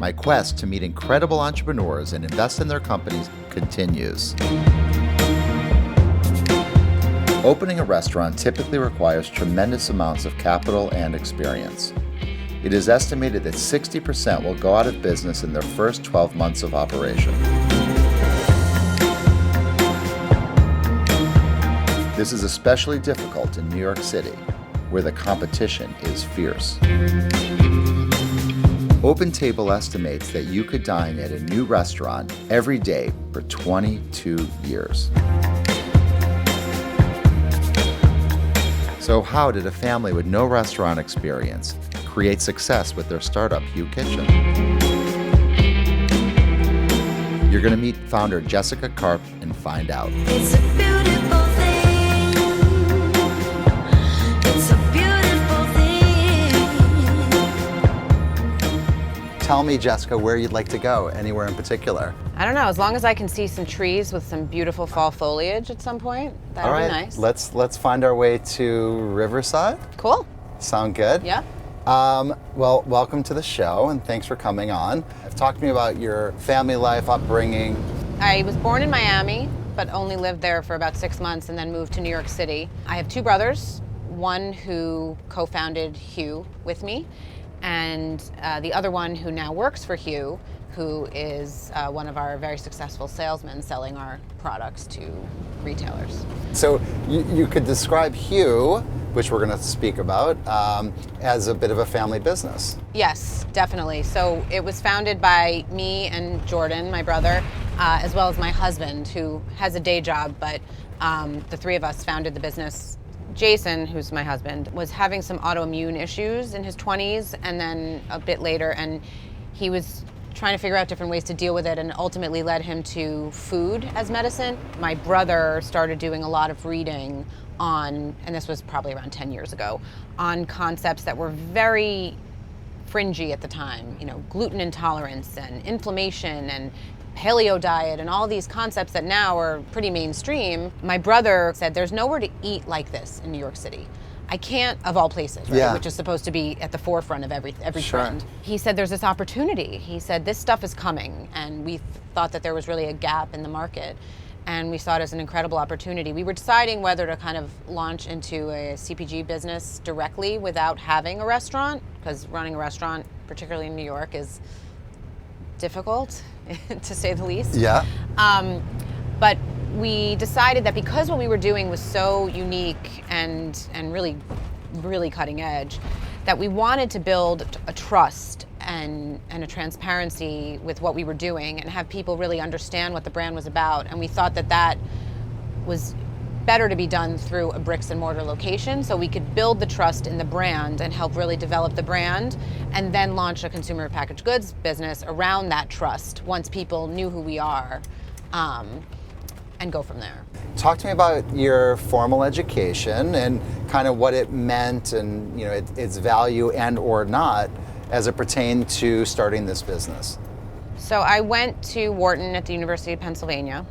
My quest to meet incredible entrepreneurs and invest in their companies continues. Opening a restaurant typically requires tremendous amounts of capital and experience. It is estimated that 60% will go out of business in their first 12 months of operation. This is especially difficult in New York City, where the competition is fierce. OpenTable estimates that you could dine at a new restaurant every day for 22 years. So how did a family with no restaurant experience create success with their startup Hue Kitchen? You're going to meet founder Jessica Karp and find out. It's a beautiful thing. It's a beautiful thing. Tell me, Jessica, where you'd like to go, anywhere in particular. I don't know, as long as I can see some trees with some beautiful fall foliage at some point, that would be nice. Let's find our way to Riverside. Cool. Sound good? Yeah. Well, welcome to the show and thanks for coming on. Talk to me about your family life, upbringing. I was born in Miami, but only lived there for about 6 months and then moved to New York City. I have two brothers, one who co-founded Hue with me, and the other one who now works for Hue, who is one of our very successful salesmen selling our products to retailers. So you could describe Hue, which we're going to speak about, as a bit of a family business. Yes, definitely. So it was founded by me and Jordan, my brother, as well as my husband, who has a day job, but the three of us founded the business. Jason, who's my husband, was having some autoimmune issues in his 20s and then a bit later, and he was trying to figure out different ways to deal with it, and ultimately led him to food as medicine. My brother started doing a lot of reading on, and this was probably around 10 years ago, on concepts that were very fringy at the time, you know, gluten intolerance and inflammation and paleo diet and all these concepts that now are pretty mainstream. My brother said, there's nowhere to eat like this in New York City. I can't, of all places, right? Yeah. Which is supposed to be at the forefront of every Sure. trend. He said, there's this opportunity. He said, this stuff is coming, and we thought that there was really a gap in the market, and we saw it as an incredible opportunity. We were deciding whether to kind of launch into a CPG business directly without having a restaurant, because running a restaurant, particularly in New York, is difficult, to say the least. Yeah. But we decided that because what we were doing was so unique and really, really cutting edge, that we wanted to build a trust and a transparency with what we were doing and have people really understand what the brand was about. And we thought that that was better to be done through a bricks and mortar location, so we could build the trust in the brand and help really develop the brand, and then launch a consumer packaged goods business around that trust once people knew who we are, and go from there. Talk to me about your formal education and kind of what it meant and, you know, its value and or not as it pertained to starting this business. So I went to Wharton at the University of Pennsylvania.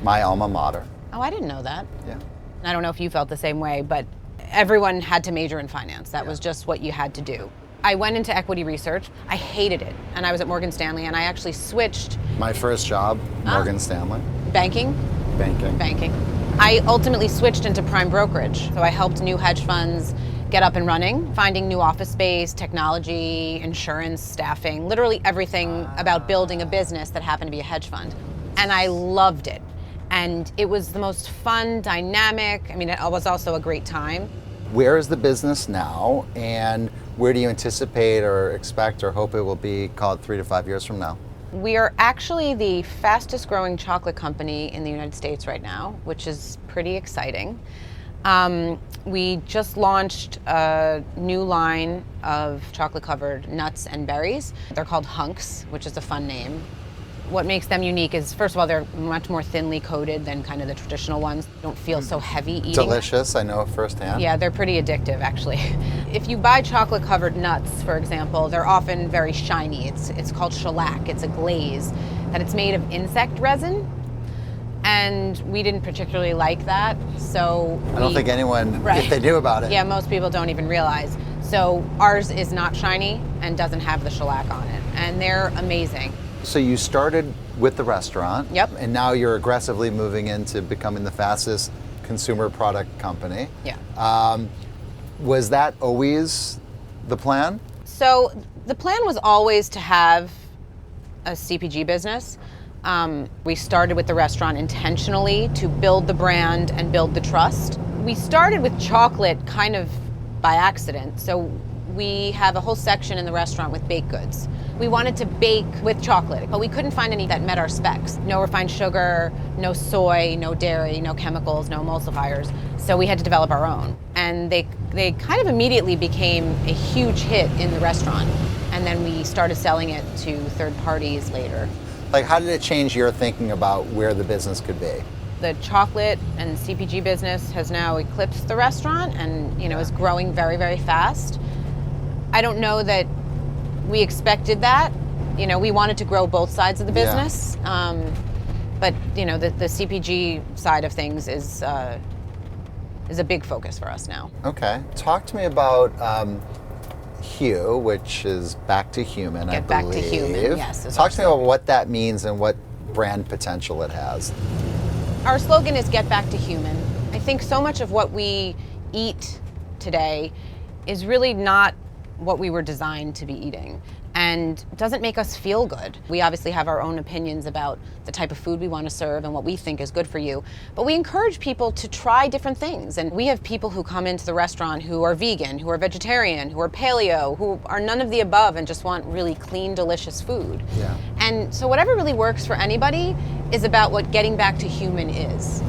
My alma mater. Oh, I didn't know that. Yeah. I don't know if you felt the same way, but everyone had to major in finance. That was just what you had to do. I went into equity research. I hated it. And I was at Morgan Stanley, and I actually switched. My first job, Morgan Stanley. Banking? Banking. I ultimately switched into prime brokerage. So I helped new hedge funds get up and running, finding new office space, technology, insurance, staffing, literally everything about building a business that happened to be a hedge fund. And I loved it. And it was the most fun, dynamic. I mean, it was also a great time. Where is the business now, and where do you anticipate or expect or hope it will be, call it 3 to 5 years from now? We are actually the fastest growing chocolate company in the United States right now, which is pretty exciting. We just launched a new line of chocolate covered nuts and berries. They're called Hunks, which is a fun name. What makes them unique is, first of all, they're much more thinly coated than kind of the traditional ones. They don't feel so heavy eating. Delicious, I know firsthand. Yeah, they're pretty addictive, actually. If you buy chocolate-covered nuts, for example, they're often very shiny. It's called shellac. It's a glaze, that it's made of insect resin. And we didn't particularly like that, so I don't think anyone, if they knew about it. Yeah, most people don't even realize. So ours is not shiny and doesn't have the shellac on it, and they're amazing. So you started with the restaurant. Yep. And now you're aggressively moving into becoming the fastest consumer product company. Yeah. Was that always the plan? So the plan was always to have a CPG business. We started with the restaurant intentionally to build the brand and build the trust. We started with chocolate kind of by accident. So we have a whole section in the restaurant with baked goods. We wanted to bake with chocolate, but we couldn't find any that met our specs. No refined sugar, no soy, no dairy, no chemicals, no emulsifiers. So we had to develop our own. And they kind of immediately became a huge hit in the restaurant. And then we started selling it to third parties later. Like, how did it change your thinking about where the business could be? The chocolate and CPG business has now eclipsed the restaurant and, is growing very, very fast. I don't know that we expected that. We wanted to grow both sides of the business. But, the CPG side of things is a big focus for us now. Okay. Talk to me about Hue, which is back to human, I believe. Get back to human, yes. Talk to me about what that means and what brand potential it has. Our slogan is get back to human. I think so much of what we eat today is really not what we were designed to be eating and doesn't make us feel good. We obviously have our own opinions about the type of food we want to serve and what we think is good for you, but we encourage people to try different things. And we have people who come into the restaurant who are vegan, who are vegetarian, who are paleo, who are none of the above and just want really clean, delicious food. Yeah. And so whatever really works for anybody is about what getting back to human is.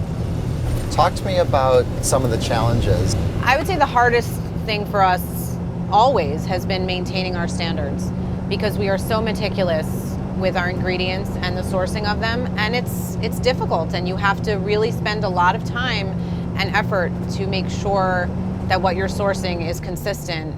Talk to me about some of the challenges. I would say the hardest thing for us always has been maintaining our standards because we are so meticulous with our ingredients and the sourcing of them, and it's difficult, and you have to really spend a lot of time and effort to make sure that what you're sourcing is consistent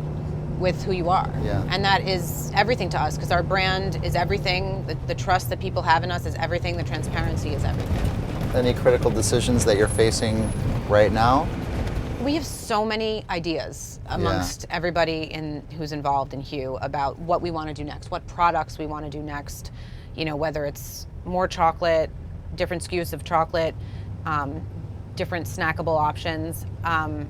with who you are. Yeah. And that is everything to us because our brand is everything, the trust that people have in us is everything, the transparency is everything. Any critical decisions that you're facing right now? We have so many ideas amongst everybody who's involved in Hue about what we want to do next, what products we want to do next, whether it's more chocolate, different SKUs of chocolate, different snackable options, and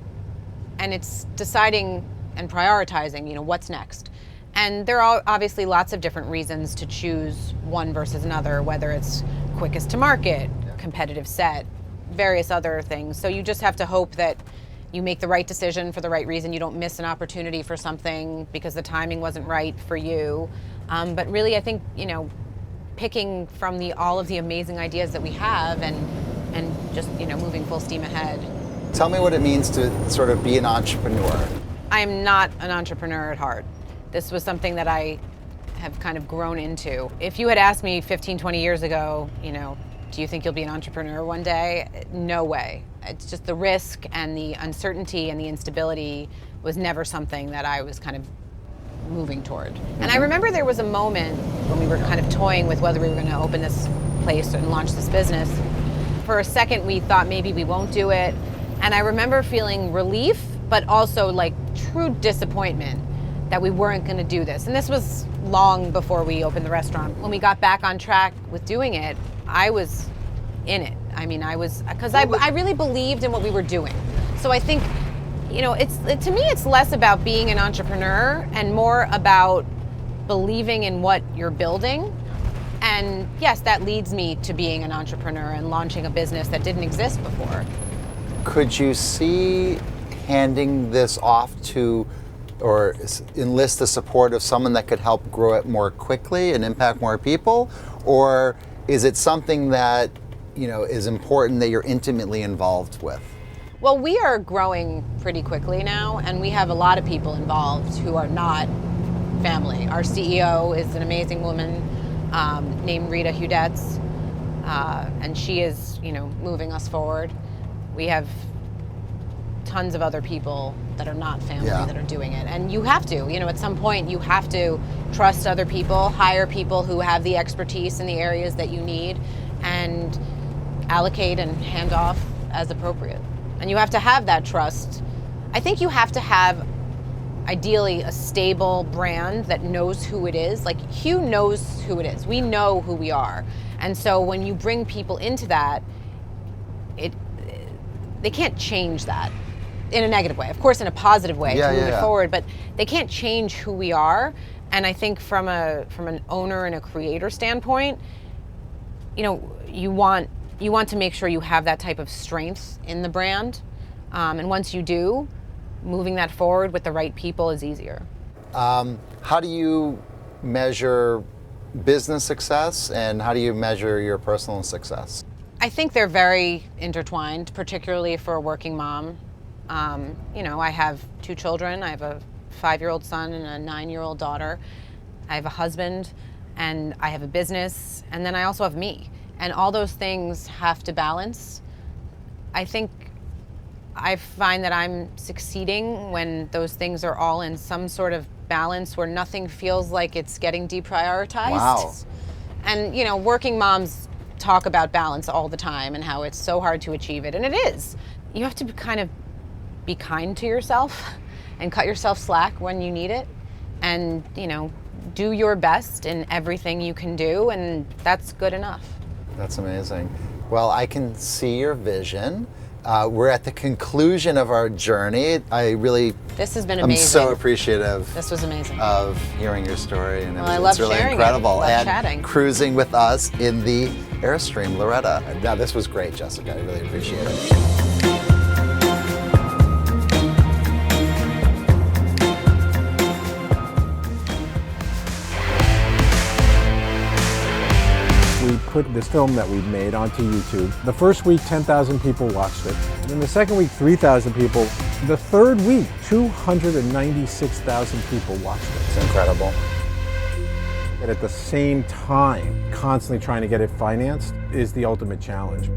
it's deciding and prioritizing, what's next. And there are obviously lots of different reasons to choose one versus another, whether it's quickest to market, competitive set, various other things. So you just have to hope that you make the right decision for the right reason. You don't miss an opportunity for something because the timing wasn't right for you. But really, I think, picking from all of the amazing ideas that we have and just, moving full steam ahead. Tell me what it means to sort of be an entrepreneur. I am not an entrepreneur at heart. This was something that I have kind of grown into. If you had asked me 15, 20 years ago, do you think you'll be an entrepreneur one day? No way. It's just the risk and the uncertainty and the instability was never something that I was kind of moving toward. And I remember there was a moment when we were kind of toying with whether we were going to open this place and launch this business. For a second, we thought maybe we won't do it. And I remember feeling relief, but also like true disappointment that we weren't going to do this. And this was long before we opened the restaurant. When we got back on track with doing it, I was in it. Because I really believed in what we were doing. So I think, to me, it's less about being an entrepreneur and more about believing in what you're building. And yes, that leads me to being an entrepreneur and launching a business that didn't exist before. Could you see handing this off to or enlist the support of someone that could help grow it more quickly and impact more people? Or is it something that is important that you're intimately involved with? Well, we are growing pretty quickly now, and we have a lot of people involved who are not family. Our CEO is an amazing woman named Rita Hudetz, and she is, moving us forward. We have tons of other people that are not family that are doing it, and you have to. At some point, you have to trust other people, hire people who have the expertise in the areas that you need, and allocate and hand off as appropriate. And you have to have that trust. I think you have to have ideally a stable brand that knows who it is. Like Hue knows who it is. We know who we are. And so when you bring people into that, they can't change that in a negative way. Of course, in a positive way to move it forward, but they can't change who we are. And I think from an owner and a creator standpoint, you know, you want to make sure you have that type of strength in the brand. And once you do, moving that forward with the right people is easier. How do you measure business success, and how do you measure your personal success? I think they're very intertwined, particularly for a working mom. You know, I have 2 children. I have a 5-year-old son and a 9-year-old daughter. I have a husband, and I have a business, and then I also have me. And all those things have to balance. I think I find that I'm succeeding when those things are all in some sort of balance where nothing feels like it's getting deprioritized. Wow. And, you know, working moms talk about balance all the time and how it's so hard to achieve it, and it is. You have to kind of be kind to yourself and cut yourself slack when you need it, and, you know, do your best in everything you can do, and that's good enough. That's amazing. Well, I can see your vision. We're at the conclusion of our journey. This has been I'm amazing. so appreciative. This was amazing. Of hearing your story, and Well, I it's love really sharing it. incredible. Love and chatting. cruising with us in the Airstream, Loretta. Now, this was great, Jessica. I really appreciate it. We put this film that we've made onto YouTube. The first week, 10,000 people watched it. And then the second week, 3,000 people. The third week, 296,000 people watched it. It's incredible. And at the same time, constantly trying to get it financed is the ultimate challenge.